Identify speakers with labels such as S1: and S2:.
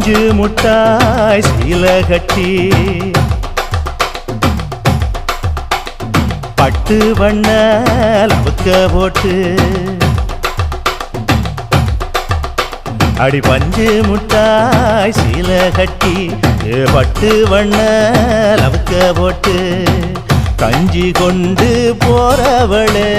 S1: பஞ்சு முட்டாய் சீல கட்டி பட்டு வண்ண லவுக்க போட்டு அடி பஞ்சு முட்டாய் சீல கட்டி பட்டு வண்ண லவுக்க போட்டு கஞ்சி கொண்டு போறவளே